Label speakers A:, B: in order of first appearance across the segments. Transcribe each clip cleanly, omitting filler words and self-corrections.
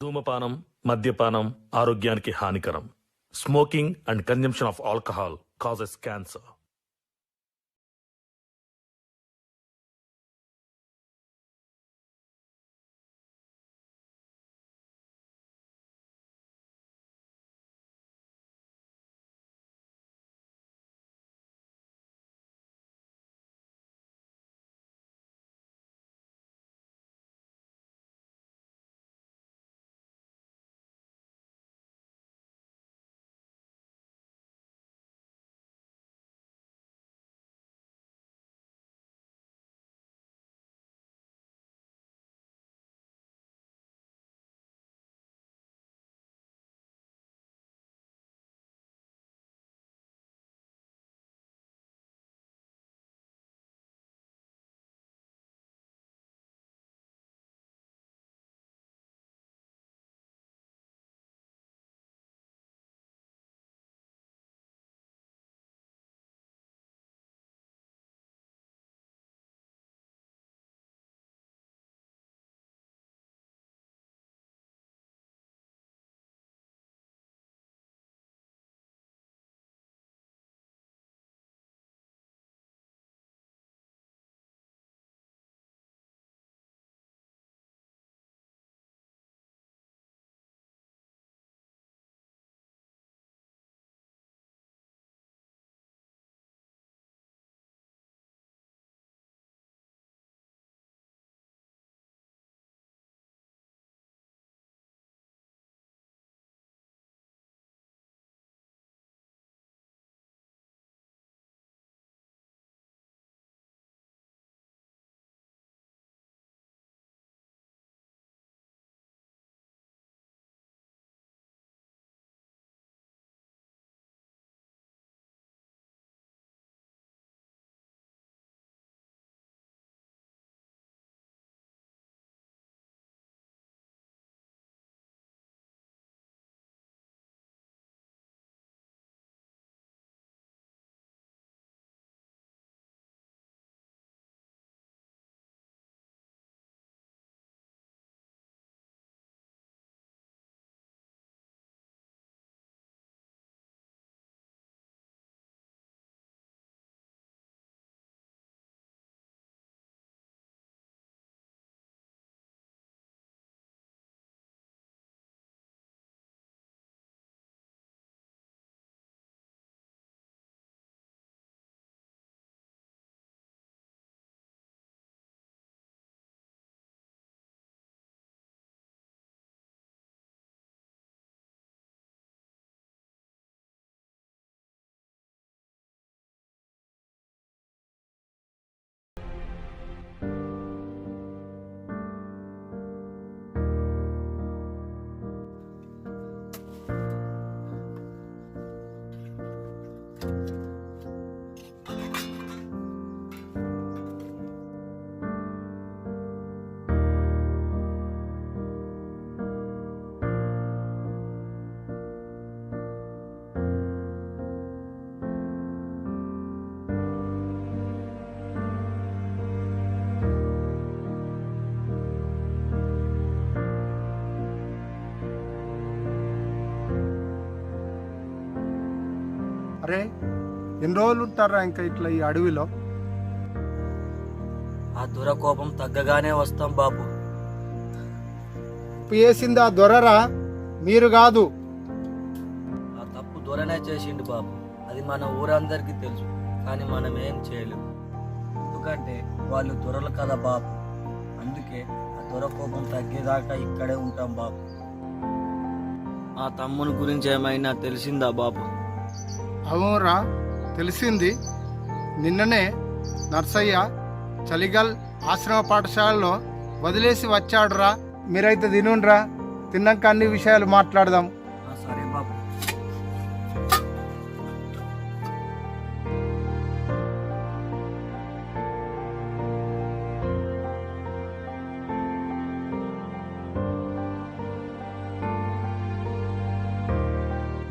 A: ధూమపానం, మద్యపానం ఆరోగ్యానికి హానికరం. Smoking and consumption of alcohol causes cancer.
B: అరే ఎన్ని రోజులు ఉంటారా ఇంకా ఇట్లా ఈ అడవిలో?
C: ఆ దురకోపం తగ్గగానే వస్తాం బాబు.
B: తప్పు చేసింది ఆ దొరరా, మీరు కాదు.
C: ఆ తప్పు దొరనే చేసిండు బాబు. అది మన ఊరందరికీ తెలుసు, కానీ మనం ఏం చేయలేము. ఎందుకంటే వాళ్ళు దొరలు కదా బాబు. అందుకే ఆ దొరకోపం తగ్గేదాకా ఇక్కడే ఉంటాం బాబు. ఆ తమ్ముని గురించి ఏమైనా తెలిసిందా బాబు?
B: అవునరా, తెలిసింది. నిన్ననే నర్సయ్య చలిగల్ ఆశ్రమ పాఠశాలలో వదిలేసి వచ్చాడురా. మీరైతే తినుండ్రా, తిన్నాక అన్ని విషయాలు మాట్లాడదాం.
C: సరే బాబు.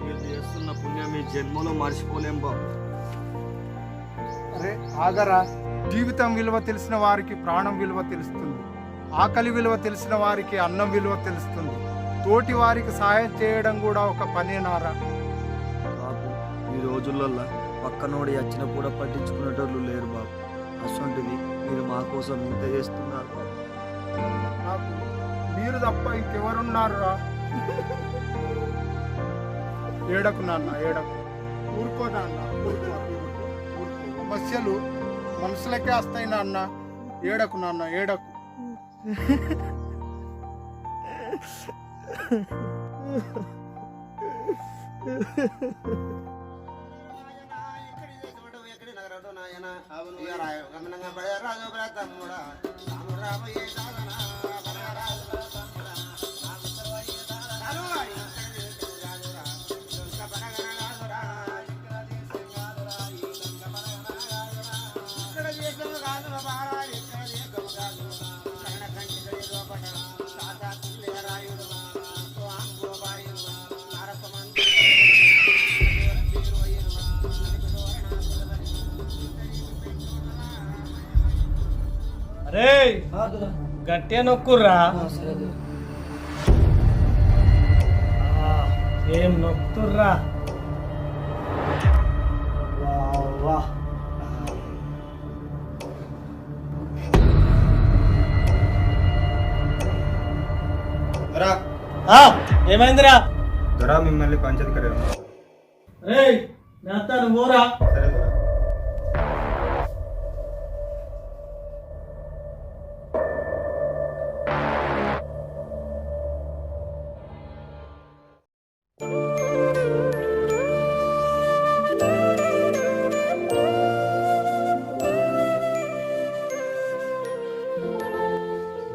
C: మీరు చేస్తున్న పుణ్యం ఈ జన్మలో మర్చిపోలేం బాబు.
B: అరే ఆగరా, జీవితం విలువ తెలిసిన వారికి ప్రాణం విలువ తెలుస్తుంది. ఆకలి విలువ తెలిసిన వారికి అన్నం విలువ తెలుస్తుంది. తోటి వారికి సహాయం చేయడం కూడా ఒక పనేనారా?
C: బాబు ఈ రోజులలో పక్కనోడి వచ్చిన కూడా పట్టించుకునేటోళ్ళు లేరు బాబు. అసొంటిది మీరు మా కోసం ఇంత చేస్తున్నారు బాబు.
B: నాకు మీరు తప్ప ఇంకెవరున్నారా? ఏడకు నాన్న, ఏడకు. ఊరుకో నాన్న, ఊరుకో. సమస్యలు మనసులకే వస్తాయి నాన్న. ఏడకు నాన్న, ఏడకు.
D: అరే గట్టిగా నొక్కుర్రా. ఏం నొక్కుర్రా. ఏమైందిరా?
E: దొరా మిమ్మల్ని పంచాయతీ కర్యాలయం.
D: రే నేస్తాను పోరా.
E: సరే దొరా.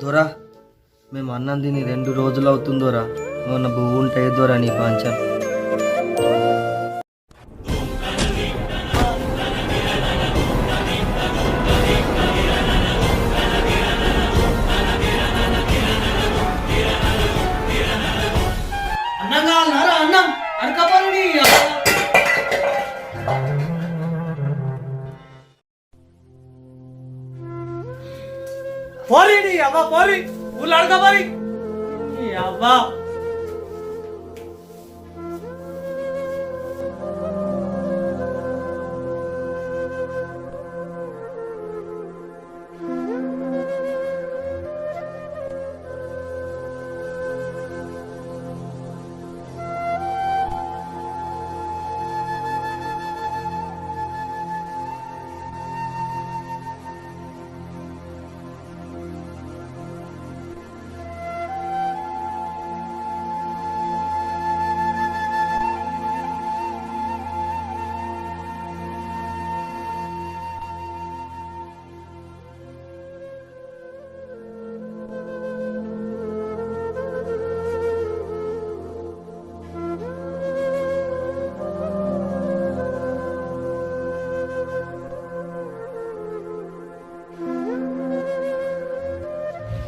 C: దొరా మేము అన్నం తిని 2 రోజులు అవుతుందోరా. ఏమన్నా భూమి ఉంటాయి దొరా నీ పాంచం?
D: అన్నం కావాలన్నారా? అన్నం అడకపోని పోరి నీ అవ్వ పోరి. ఊళ్ళో అడకపోరి నీ అవ్వ.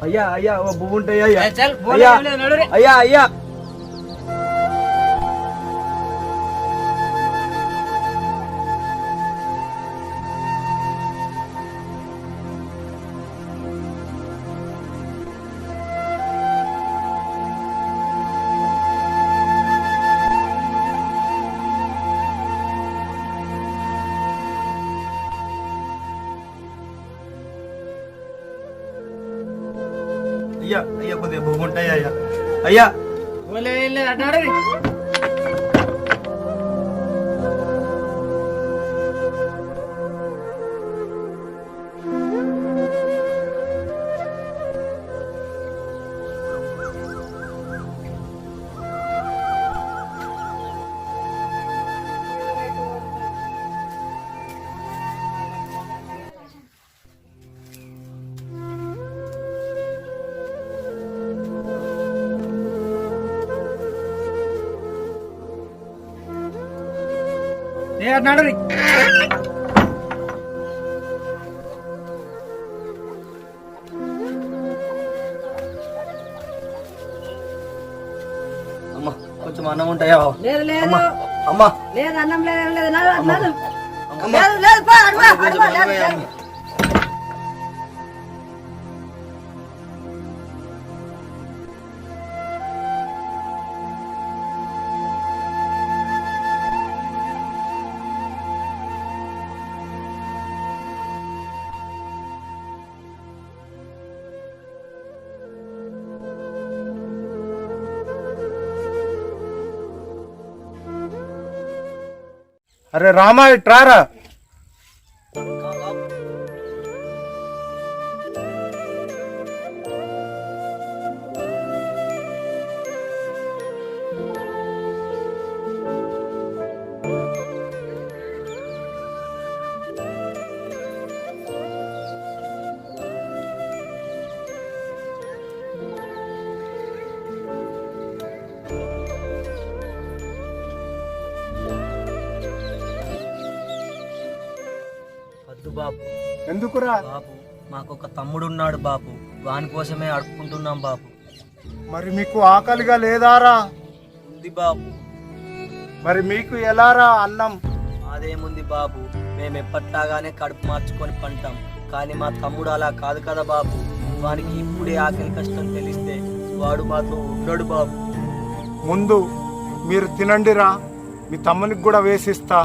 C: అయ్యా అయ్యా ఓ భూమి ఉంటాయి అయ్యా. అయ్యా అయ్యా అయ్యా
E: అయ్యా అయ్యా కొద్దిగా భూమి ఉంటాయి అయ్యా. అయ్యా
D: నడు.
C: అమ్మ కొంచెం అన్నం ఉంటాయా?
F: లేదు లేదు
C: అమ్మా అమ్మా
F: లేదు అన్నం లేదు ఏం లేదు నడు, నడు. లేదు లేదు పో, అడుగు, అడుగు, లేదు, లేదు.
B: అరే రామా ఇట్రారా.
C: వద్దు బాపు.
B: ఎందుకురా?
C: బాపు మాకొక తమ్ముడు ఉన్నాడు బాపు, వాని కోసమే అడుక్కుంటున్నాం బాపు.
B: మరి మీకు ఆకలిగా లేదారా?
C: ఉంది బాపు.
B: మరి మీకు ఎలారా అన్నం?
C: అదేముంది బాబు, మేము ఎప్పట్లాగానే కడుపు మార్చుకొని పంటాం. కానీ మా తమ్ముడు అలా కాదు కదా బాబు. వానికి ఇప్పుడే ఆకలి కష్టం తెలిస్తే వాడు మాతో ఉండడు బాబు.
B: ముందు మీరు తినండిరా, మీ తమ్మునికి కూడా వేసిస్తా.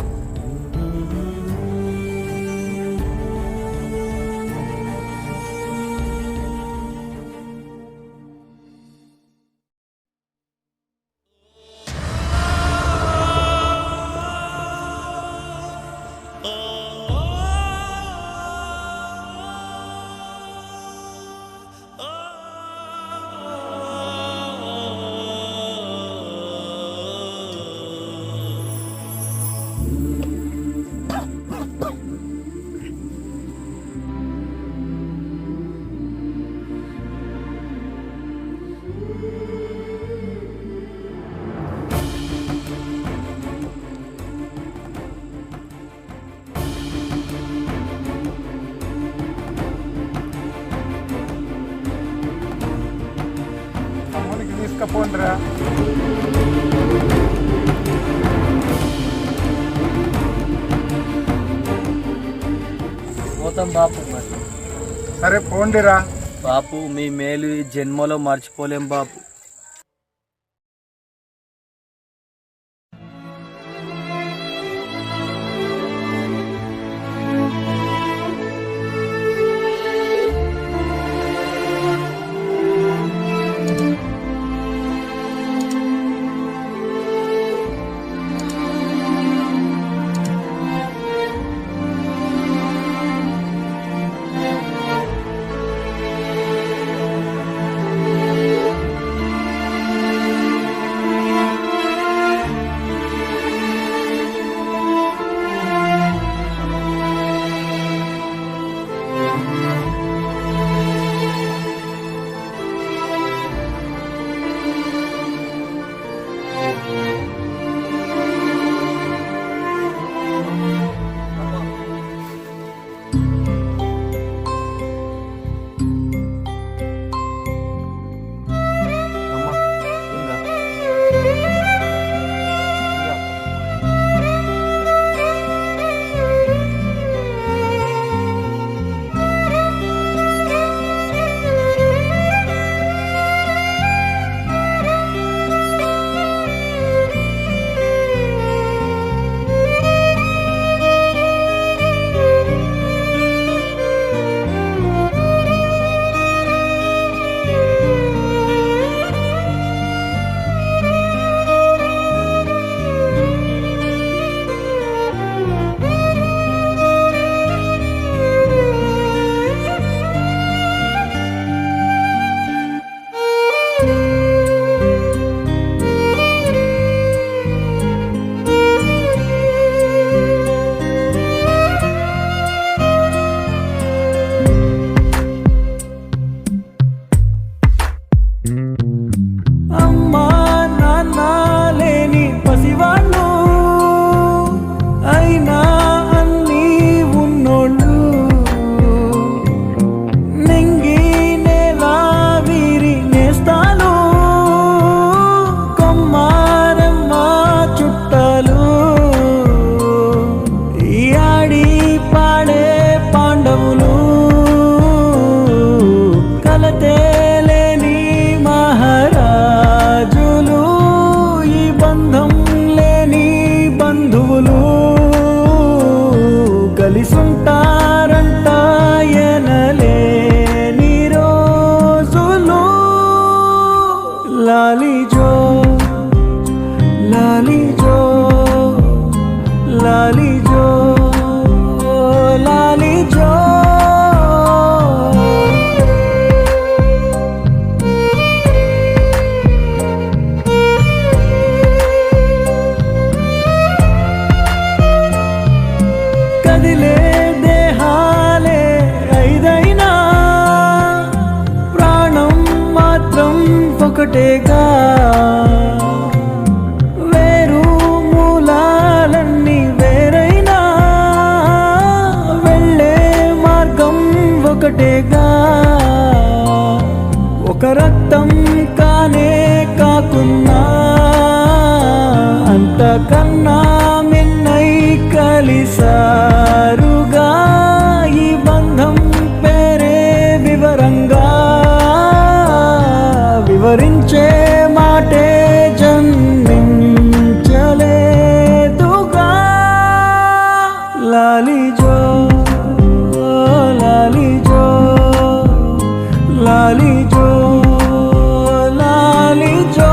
B: తమ్మునికి తీసుకపోండిరా.
C: పోతాం బాపు మరి.
B: సరే పోండిరా.
C: బాపు మీ మేలు ఈ జన్మలో మర్చిపోలేం బాపు.
G: ఒకటేగా వేరు మూలాలన్నీ వేరైనా వెళ్ళే మార్గం ఒకటేగా ఒక రక్తం కానే కాకున్నా అంతకన్నా మిన్నై కలిసారుగా ఈ బంధం పేరే వివరంగా వివరించే మాటే జన్మించలేదుగా లాలిజో లాలిజో లాలిజో లాలిజో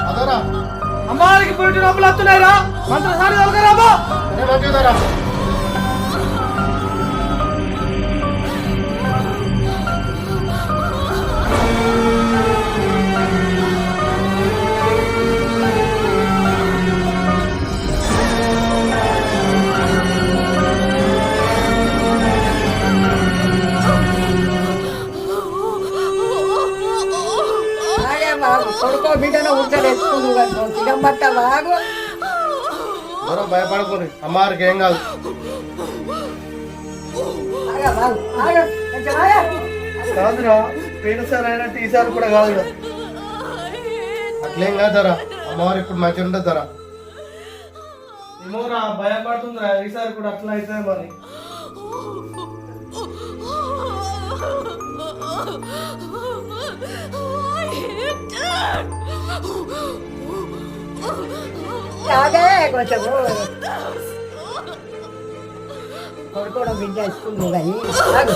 E: అదరా
D: అమ్మాయికి పోయిన నొప్పులు వస్తున్నాయిరా మంత్రసారి రాబో
E: మంచిదరా
F: ఆగే బాబు కొడుకో బిడ్డను ఉంటాడు ఎత్తుకుందు తినబట్ట బాగు
E: ఎవరో భయపడుకోండి అమ్మవారికి ఏం కాదు
F: ఆగా బాగు ఆగా కొంచెం ఆగా
E: కాదురా పోయినసారి అయినట్టు ఈసారి కూడా కాదు అట్లేం కాదరా అమ్మవారు ఇప్పుడు మంచిగా ఉంటుంది ధర ఏమోరా భయపడుతుందిరా ఈసారి కూడా అట్లా అవుతుంది మరి
F: ఆగే కొంచెం కొడుకోవడం బిడ్డ ఎత్తుకుందు కానీ ఆగు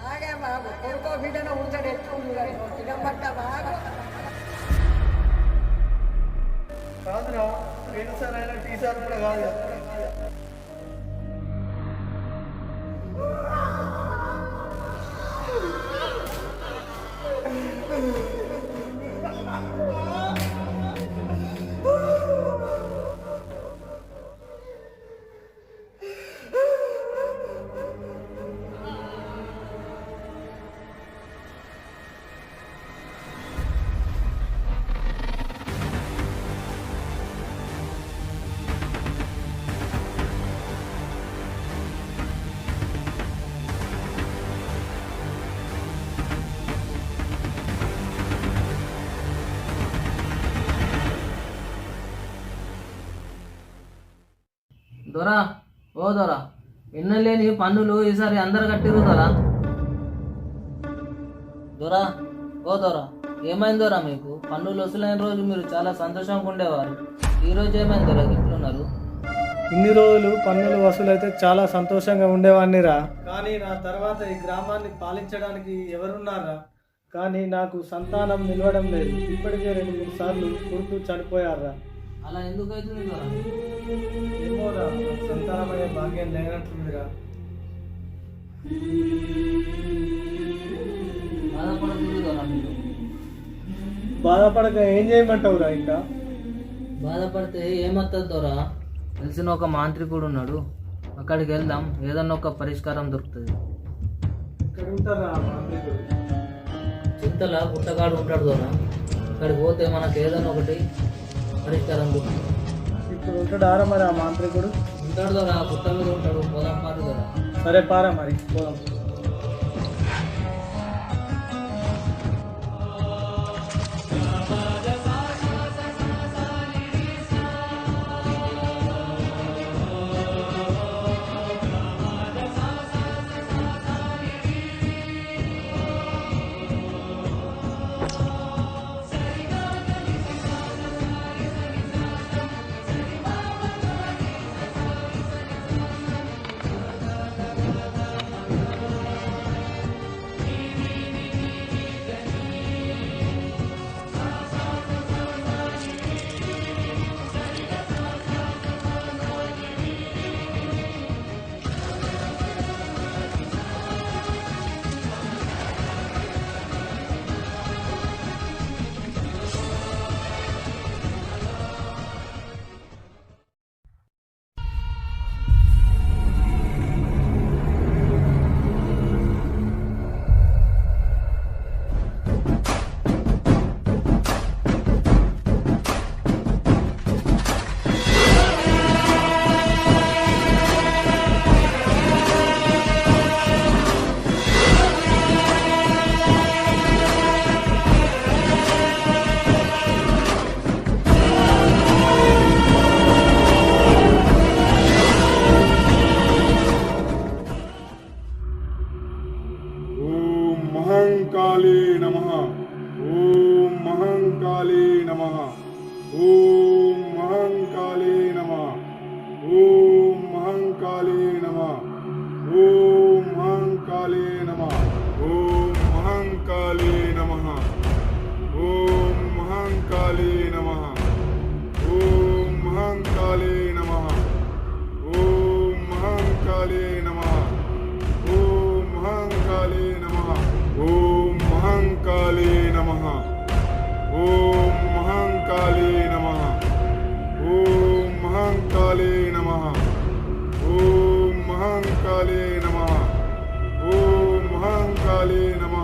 F: ఆగే బాబు కొడుకో బిడ్డను ఉంటాడు ఎత్తుకుందు కానీ తినబట్ట బాగు
E: కాదురా పోయినసారి అయినట్టు ఈసారి కూడా కాదు
C: దొరా ఓ దొరా ఎన్నలేని పన్నులు ఈసారి అందరు కట్టిరు దొరా దొరా ఓ దొరా
H: ఏమైందోరా మీకు? పన్నులు వసూలైన రోజు మీరు చాలా సంతోషంగా ఉండేవారు. ఈ రోజు ఏమైందోరా ఇంట్లోన్నారు?
I: ఇన్ని రోజులు పన్నులు వసూలైతే చాలా సంతోషంగా ఉండేవాడినిరా. కానీ నా తర్వాత ఈ గ్రామాన్ని పాలించడానికి ఎవరున్నారా? కానీ నాకు సంతానం నిలవడం లేదు. ఇప్పటికే 2-3 సార్లు కొడుకు చనిపోయారా.
H: అలా ఎందుకు అవుతుంది దొరా?
I: ఏమోరా, నాకు సంతానమయ్యే భాగ్యం లేనట్లుందిరా.
H: బాధపడకూడదు దొరా మీరు.
I: బాధపడక ఏం చేయమంటావురా? ఇంకా
H: బాధపడితే ఏమవుతుంది దొరా? తెలిసిన ఒక మాంత్రికుడు ఉన్నాడు, అక్కడికి వెళ్దాం, ఏదన్నా ఒక పరిష్కారం దొరుకుతుంది.
I: ఇక్కడ ఉంటారా ఆ మాంత్రికుడు?
H: చింతల గుట్టగాడు ఉంటాడు దొరా, అక్కడికి పోతే మనకు ఏదన్నా ఒకటి పరిష్కారం దొరుకుతుంది.
I: ఇప్పుడు ఉంటాడారా మరి ఆ మాంత్రికుడు?
H: ఉంటాడు దొరా, గుట్ట మీద ఉంటాడు. పోదాం పాటు దొరా.
I: సరే పారా మరి పోదాం.
J: महाकाली नमः। ओम महाकाली नमः। ओम महाकाली नमः। ओम महाकाली नमः। ओम महाकाली नमः। ओम महाकाली नमः। ओम महाकाली नमः। ओम महाकाली नमः। ओम महाकाली नमः। ओम महाकाली नमः। ओम महाकाली नमः। ओम महाकाली नमः। ओम महाकाली नमः। ओम महाकाली नमः। ओम महाकाली नमः।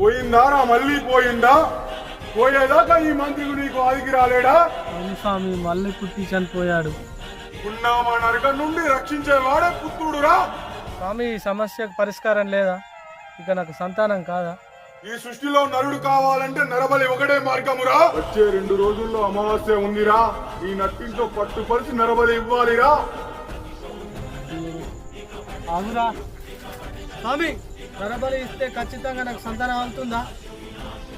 J: పోయిందారా? మళ్ళీ పోయిందా? పోయేదాకా ఈ మంత్రికు నీకు ఆదికి రాలేడా?
I: అవును స్వామి, మళ్ళీ పుట్టి చనిపోయాడు.
J: ఉన్నామా నరకం నుండి రక్షించేవాడే పుత్రుడురా.
I: స్వామి, ఈ సమస్యకు పరిష్కారం లేదా? ఇక నాకు సంతానం కాదా?
J: ఈ సృష్టిలో నరుడు కావాలంటే నరబలి ఒకటే మార్గమురా. వచ్చే 2 రోజుల్లో అమావాస్య ఉందిరా. ఈ నట్టింట్లో పట్టుపరిచి నరబలి ఇవ్వాలిరా.
I: అవురా స్వామి, నరబలి ఇస్తే ఖచ్చితంగా నాకు సంతానం అవుతుందా?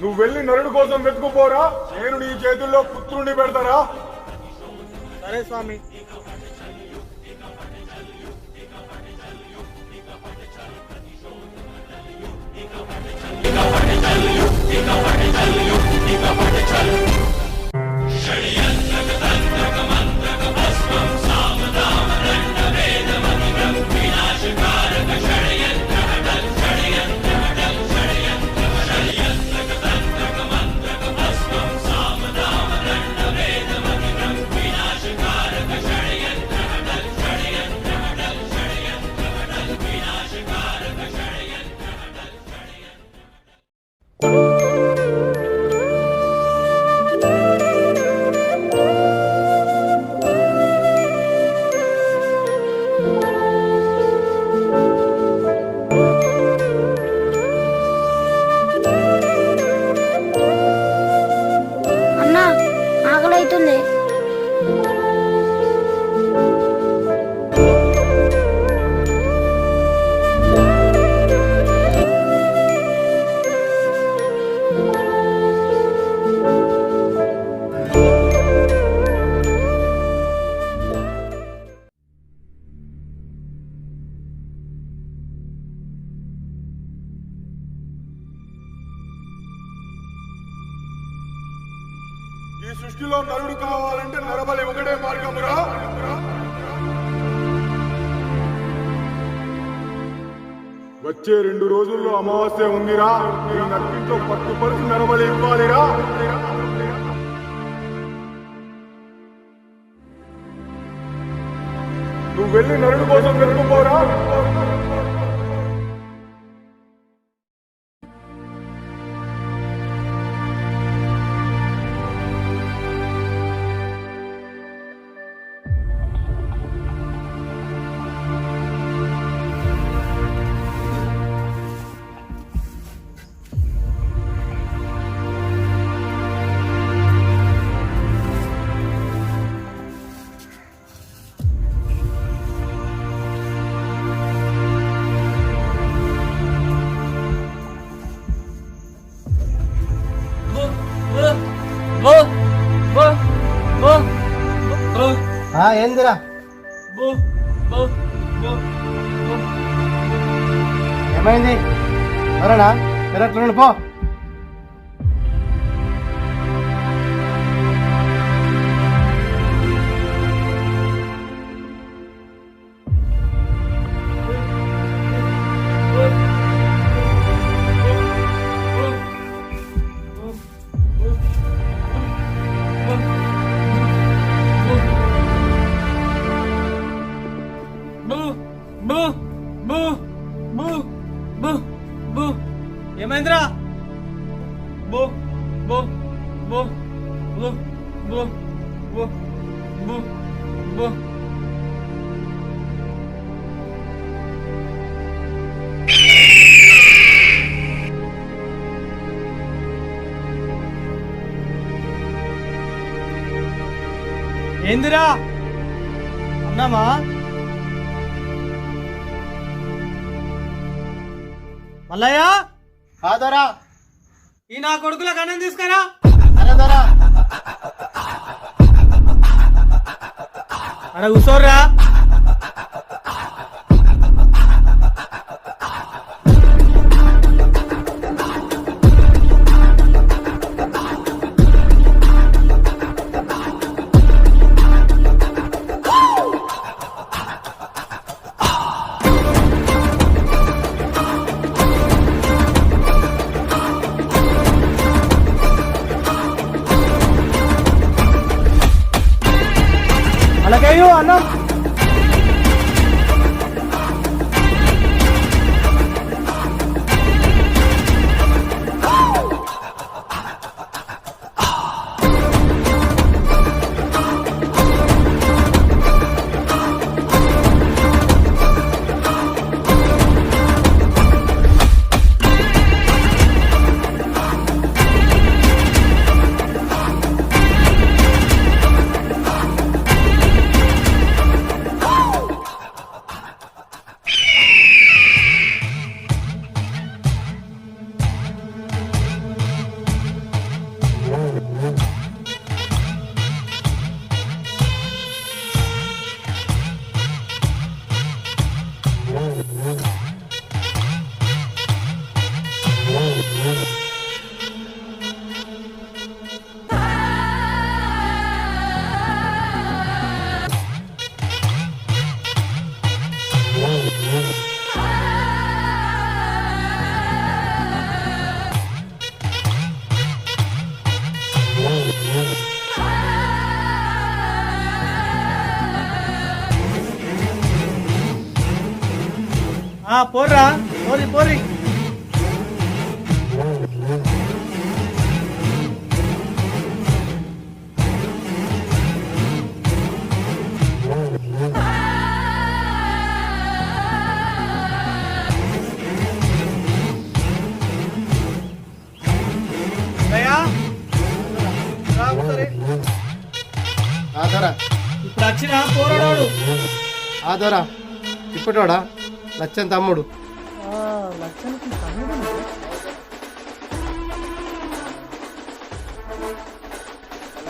J: నువ్వు వెళ్ళి నరుడు కోసం వెతుకుపోరా. నేను నీ చేతుల్లో పుత్రుణ్ణి పెడతారా.
I: సరే స్వామి.
J: వినాశకారక
F: అన్నా ఆకలి అవుతుంది.
J: ఈ సృష్టిలో నరుడు కావాలంటే నరబలి ఒకటే మార్గమురా. వచ్చే 2 రోజుల్లో అమావాస్య ఉందిరా. ఈ నట్టింట్లో పట్టుపరిచి నరబలి ఇవ్వాలిరా. నువ్వు వెళ్ళి నరుడు కోసం వెతుకుపోరా.
I: ఏందిరా? ఏమైంది? ఎవరన్నా పెరట్లో పో. ఏమైందిరా? ఏందిరా అన్నామా? మల్లయ్య
E: ఆదరా
I: ఈ నా కొడుకులకు అన్నం తీసుకురా.
E: అరదరా
I: అక్కడ కూర్చోర్రా. అలాగేయో అన్నం. పోర్రా, పోరి పోరి. ఆయన పోరాడాడు.
B: ఆదోరా ఇప్పటోడా లచ్చన్ తమ్ముడు.
I: లక్షణకి తమ్ముడు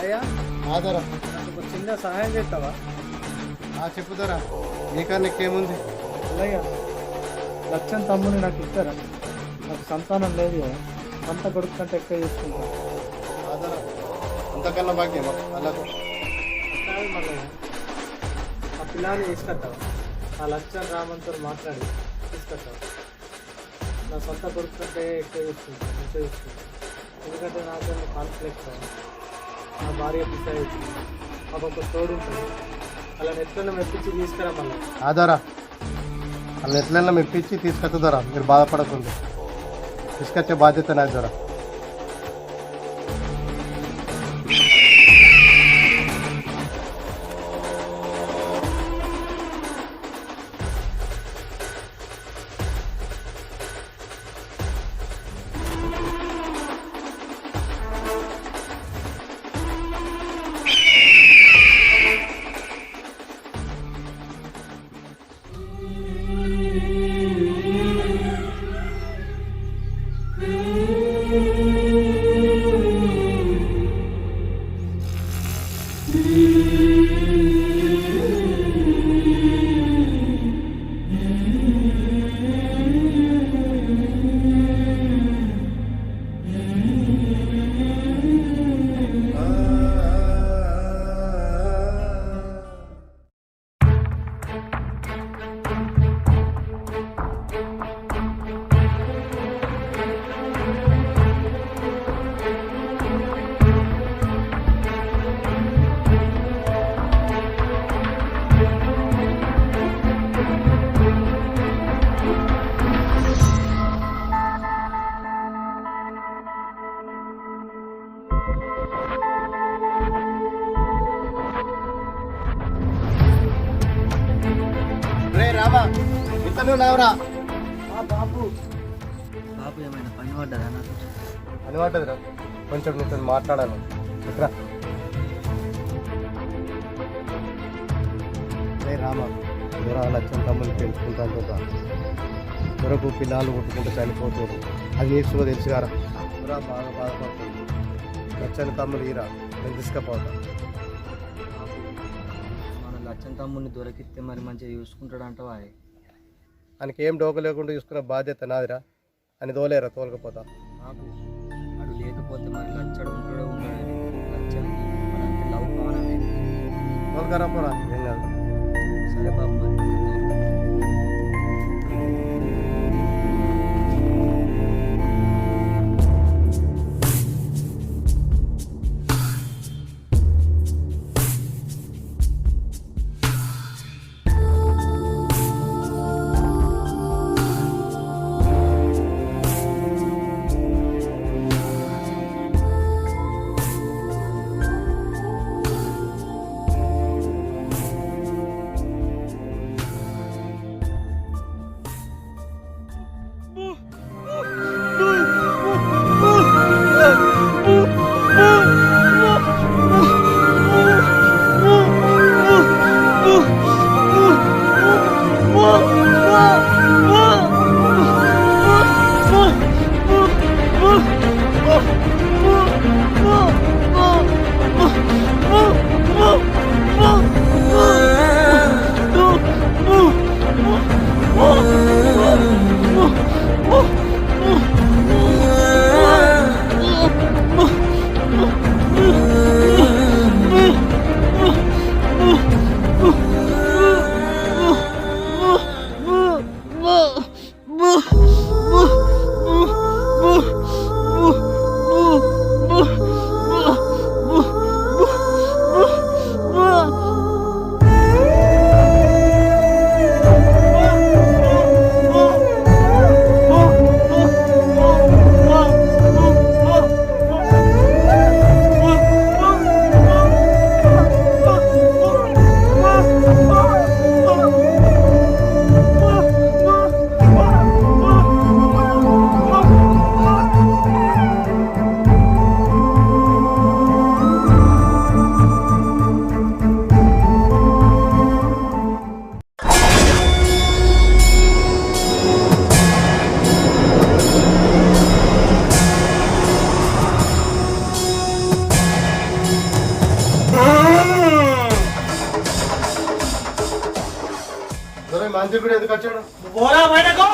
I: అయ్యా,
B: ఆదోరా
I: ఒక చిన్న సహాయం చేస్తావా?
B: చెప్పుదోరా నీకేముంది.
I: అయ్యా, లక్షణ్ తమ్ముని నాకు ఇస్తారా? నాకు సంతానం లేదు కదా, సంత కొడుకు కంటే ఎక్కువ చేసుకుంటాను.
B: ఆదోరా అంతకన్నా భాగ్యం అలాగే
I: ఆ పిల్లాన్ని తీసుకొస్తావా? ఆ లక్షణ్ రామంతో మాట్లాడి తీసుకొస్తావా? నా సొంత కొడుకు కంటే ఎక్కువ చూసుకుంటాను, మంచిగా చూసుకుంటాను. ఎందుకంటే నాకు కాన్ఫ్లిక్ట్ నా భార్య పిస్తా మాకు ఒక తోడు ఉంటుంది. అలా నెట్లను మెప్పించి తీసుకురా మళ్ళీ.
B: ఆదోరా వాళ్ళని ఎట్లైనా మెప్పించి తీసుకొస్తుందోరా, మీరు బాధపడకుండా. తీసుకొచ్చే బాధ్యత నాది దొరా. రే రామా ఇతను నావరా.
I: బాబు
C: బాబు ఏమైనా పని పడ్డదా నాకు?
B: అలవాటురా కొంచెం నీతో మాట్లాడాను. ఎట్రా రే రామా దొర లచ్చన్ తమ్ముని తెలుసుకుంటాను కదా. దొరకు పిల్లలు కొట్టుకుంటూ చనిపోతారు, అది నీకు తెలుసు గారా. దొర బాగా బాధపడుతుంది. లచ్చన్ తమ్ముడు ఈరా నేను తీసుకుపోతా.
C: మన లచ్చన్ తమ్ముడిని దొరికితే మరి మంచిగా చూసుకుంటాడు అంటావా?
B: ఆయనకి ఏం డోక లేకుండా చూసుకున్న బాధ్యత నాదిరా అని తోలేరా తోలకపోతా.
C: బాబు వాడు లేకపోతే మరి లచ్చడు ఉంటాడో ఉన్నాడని లచ్చడికి మనంటే లవ్ కావాలని.
B: తోలకరా పోరా ఏం కాదు.
C: సరే బాబు మరి
B: కూడా ఎందుకు వచ్చాడు?
D: పోరా బయటకు.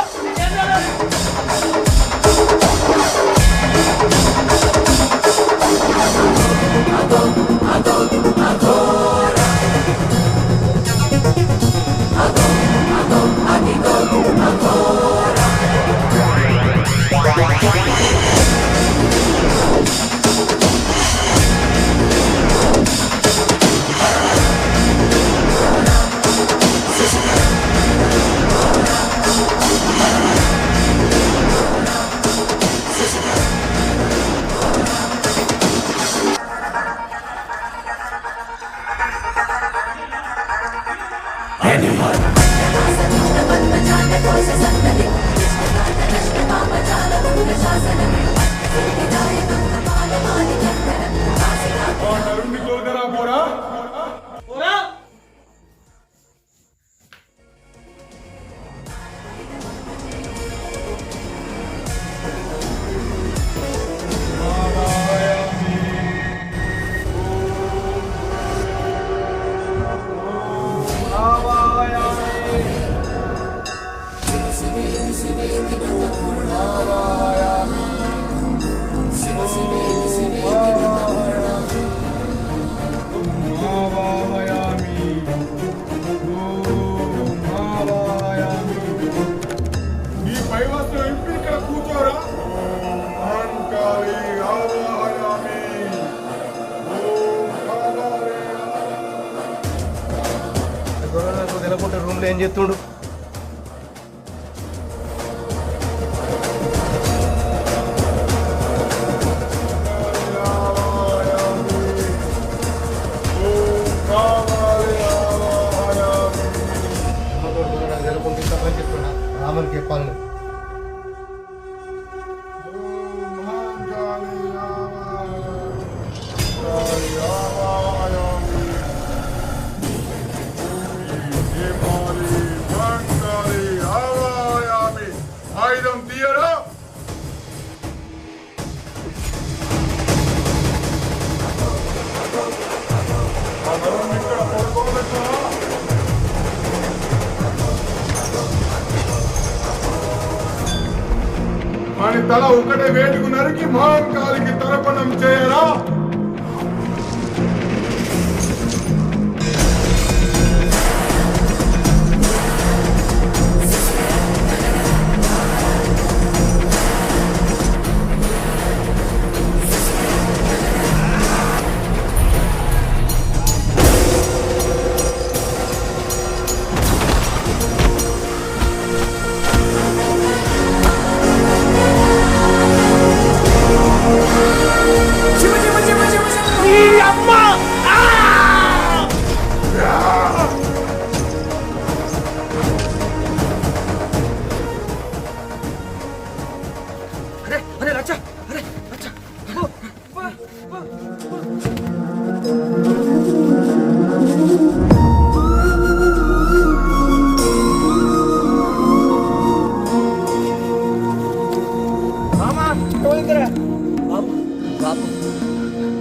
J: ఆ నరుణ్ణి తోలుకరా పోరా.
D: పోరా.
J: ఈ పై వస్త్రం ఇంపి ఇక్కడ కూర్చోరా. మహంకాళి ఆవాహయామి. ఓం కాళాలే
B: గొర్రెలకు తెలకుంటే రూమ్లో ఏం చేస్తుండు? తెలకుంటే తప్పని చెప్తున్నా. రామునికి చెప్పాలి.
J: ఆయుధం తీయరా. ఇక్కడ పడుకోబెట్టరా. అని తల ఒకటే వేటుకు నరికి మహంకాళికి తర్పణం చేయరా.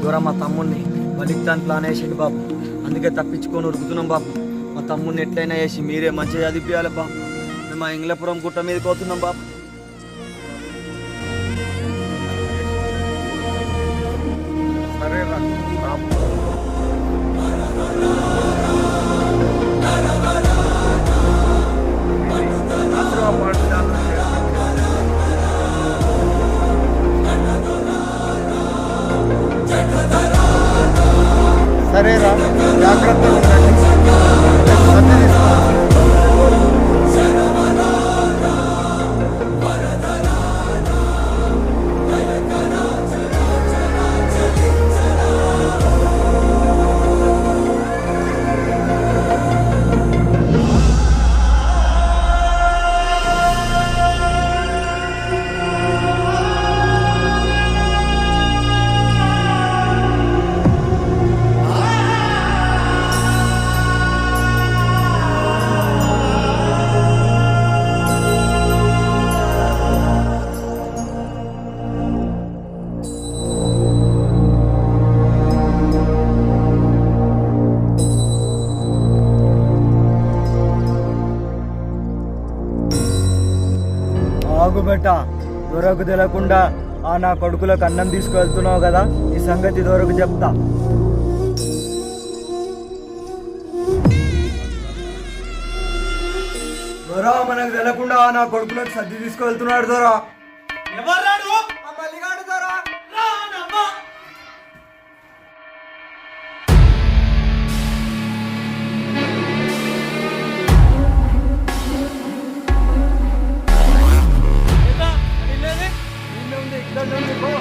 C: దూరం మా తమ్ముడిని బలిక్తాన్ ప్లాన్ వేసిండు బాబు. అందుకే తప్పించుకొని ఉరుకుతున్నాం బాబు. మా తమ్ముడిని ఎట్లయినా వేసి మీరే మంచిగా చదివియాలి బాబు. మేము మా ఇంగ్లపురం గుట్ట మీదకి పోతున్నాం బాబు.
J: సరేరా
B: సరేరా, జాగ్రత్తగా ఉండండి. సత్య తీసుకో.
C: ఏమిటా దొరకు తెలియకుండా ఆ నా కొడుకులకు అన్నం తీసుకువెళ్తున్నావు కదా, ఈ సంగతి దొరకు చెప్తా. దొరా మనకు తెలియకుండా ఆ నా కొడుకులకు సర్ది తీసుకువెళ్తున్నాడు దొరా.
D: ఎవర్రాడు
C: మల్లిగాడు దొరా.
D: రానమ్మా. ఏంటా? అది లేదే?
C: ఇక్కడ నుండి పో.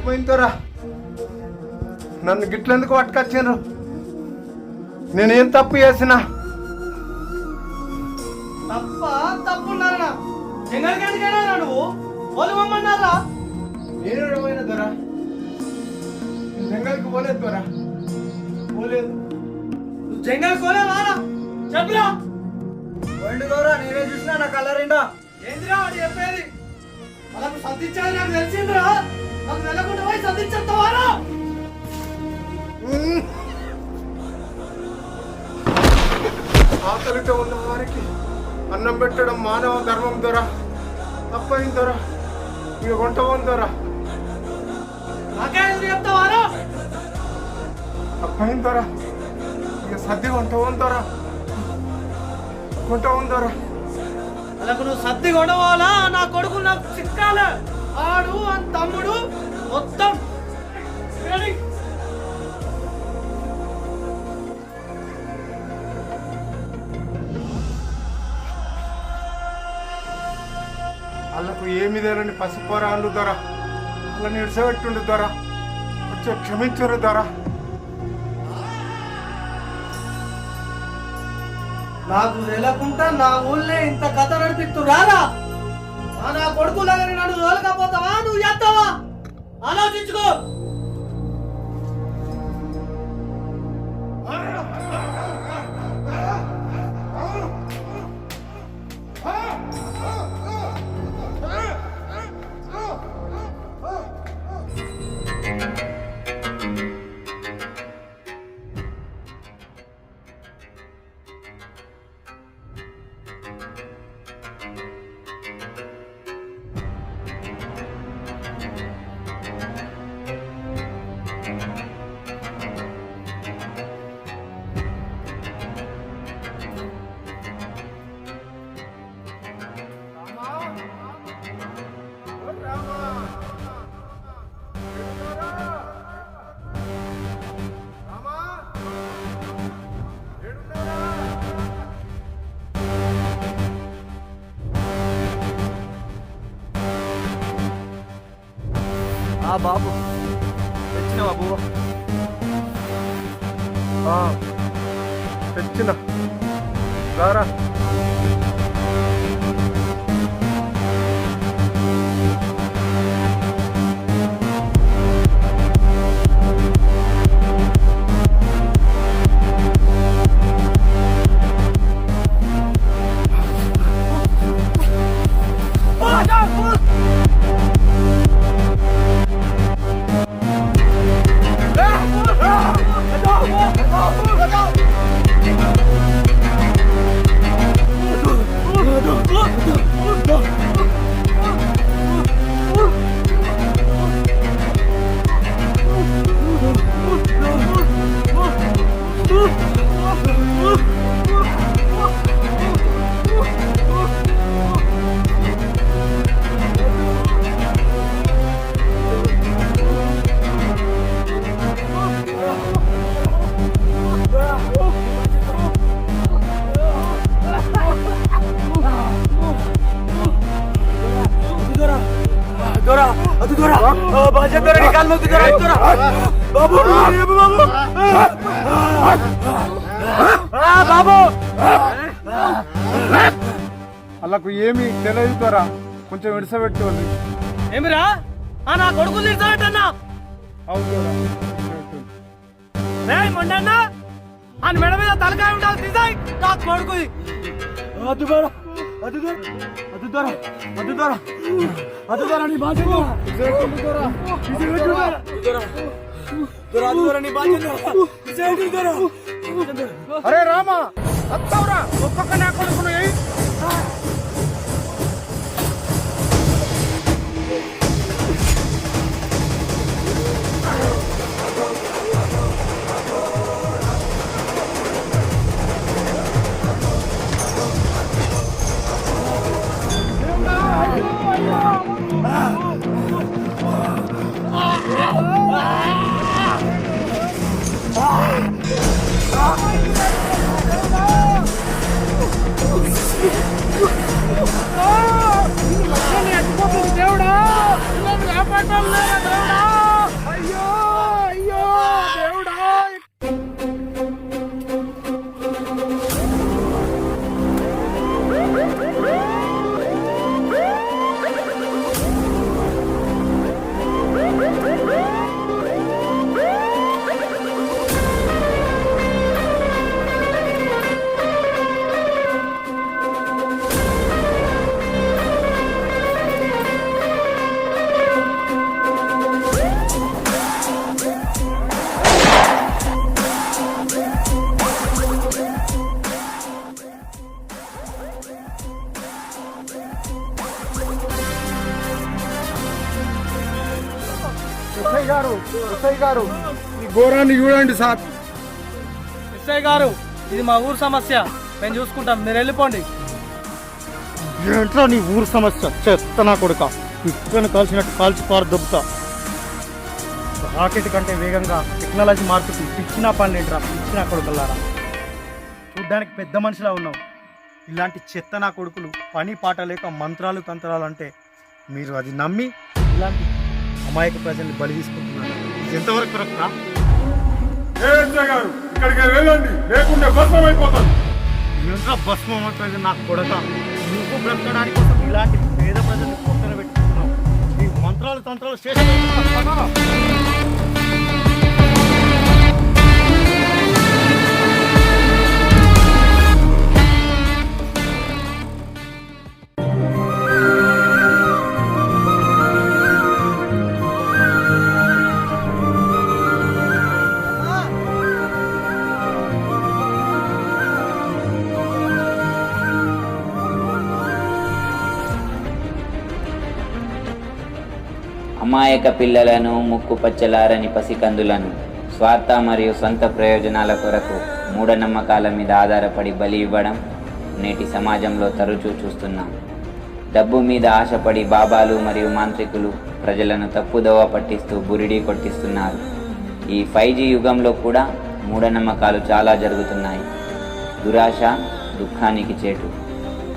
B: ఏమైందోరా? నన్ను గిట్లెందుకు పట్టుకొచ్చారు? నేనేం తప్పు చేసినా?
D: తప్పున్నారా? జంగల్కెందుకైనా నువ్వు పోలుమన్నారా?
B: నేను పోయిన దొరా, జంగల్కి పోలేదు దొరా, పోలేదు.
D: నువ్వు జంగల్ కోలేవారా? చెప్పురా.
C: పోయిండు దొరా, నేనే చూసినా నా కలరిండా.
D: ఏందిరా వాడు చెప్పేది? వాళ్ళకు సంధించాలి నాకు తెలిసిందిరా. నాకు వెళ్ళకుండా పోయి సంధించేస్తావారా?
B: ఆకలితో ఉన్న వారికి అన్నం పెట్టడం మానవ ధర్మం దొరా. తప్పైంది దొరా, ఇక కొంటవం దొరా.
D: నాకే చెప్తావారా?
B: తప్పైంది దొరా, ఇక సర్ది కొంటవం దొరా, కొంటవం దొరా.
D: వాళ్ళకు నువ్వు సర్ది కొనవాలా? నా కొడుకు నాకు చిక్కాలి. ఆడు అని తమ్ముడు మొత్తం ready?
B: వాళ్ళకు ఏమి తెలియని పసిపోరాళ్ళు దొరా, వాళ్ళని ఇడిసబెట్టుండు దొరా, కొంచెం క్షమించరు దొరా.
D: నాకు తెలియకుండా నా ఊళ్ళో ఇంత కథ నడిపిస్తూ రారా? నా కొడుకు దగ్గర నన్ను తోలకపోతావా? నువ్వు చేస్తావా? ఆలోచించుకో.
C: బాబు తెచ్చినవా బువ్వ?
B: తెచ్చిన రారా. వాళ్ళకు ఏమి తెలియదు దొరా, కొంచెం విడిసబెట్టుకోండి.
D: ఏమిరా? నా కొడుకు తీర్చాడన్నా మొన్న అని మెడ మీద తలకాయ ఉండాలి తీసాయి నా కొడుకు అదు దొర అదు దొర అదు దొర అదు దొర అదు దొర నీ బాధ్యత అరే రామా అత్తవరా ఒక్కొక్క నా కొడుకును దేవుడా అయ్యో అయ్యో దేవుడా
B: ఎస్ఐ గారు ఈ ఘోరాన్ని చూడండి సార్.
I: ఎస్ఐ గారు ఇది మా ఊరు సమస్య, మేము చూసుకుంటాం, మీరు వెళ్ళిపోండి.
B: ఏంట్రా నీ ఊరు సమస్య? చెత్త నా కొడుక, ఇప్పులను కాల్చినట్టు కాల్చి పారు దొబ్బుతా. రాకెట్ కంటే వేగంగా టెక్నాలజీ మార్పుకి పిచ్చిన పని ఏంట్రా, పిచ్చిన కొడుకులారా. చూడ్డానికి పెద్ద మనిషిలా ఉన్నావు. ఇలాంటి చెత్త నా కొడుకులు పని పాట లేక మంత్రాలు తంత్రాలు అంటే మీరు అది నమ్మి ఇలాంటి అమాయక ప్రజల్ని బలి తీసుకుంటున్నారు. ఇది ఎంతవరకు కరెక్ట్ రా?
J: గారు ఇక్కడికి వెళ్ళండి, లేకుంటే భస్మం అయిపోతాను.
B: ఇంకా భస్మం అవుతుంది నా కొడక. నువ్వు బ్రతకడానికి కోసం ఇలాంటి పేద ప్రజల్ని పొట్టన పెట్టుకుంటున్నావు. ఈ మంత్రాలు తంత్రాలు చేసి
K: అమాయక పిల్లలను, ముక్కు పచ్చలారని పసికందులను స్వార్థ మరియు సొంత ప్రయోజనాల కొరకు మూఢనమ్మకాల మీద ఆధారపడి బలి ఇవ్వడం నేటి సమాజంలో తరచూ చూస్తున్నాం. డబ్బు మీద ఆశపడి బాబాలు మరియు మాంత్రికులు ప్రజలను తప్పుదోవ పట్టిస్తూ బురిడీ కొట్టిస్తున్నారు. ఈ 5G యుగంలో కూడా మూఢనమ్మకాలు చాలా జరుగుతున్నాయి. దురాశ దుఃఖానికి చేటు.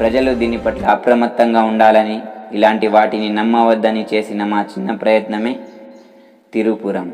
K: ప్రజలు దీని పట్ల అప్రమత్తంగా ఉండాలని, ఇలాంటి వాటిని నమ్మవద్దని చేసిన మా చిన్న ప్రయత్నమే తిరుపురం.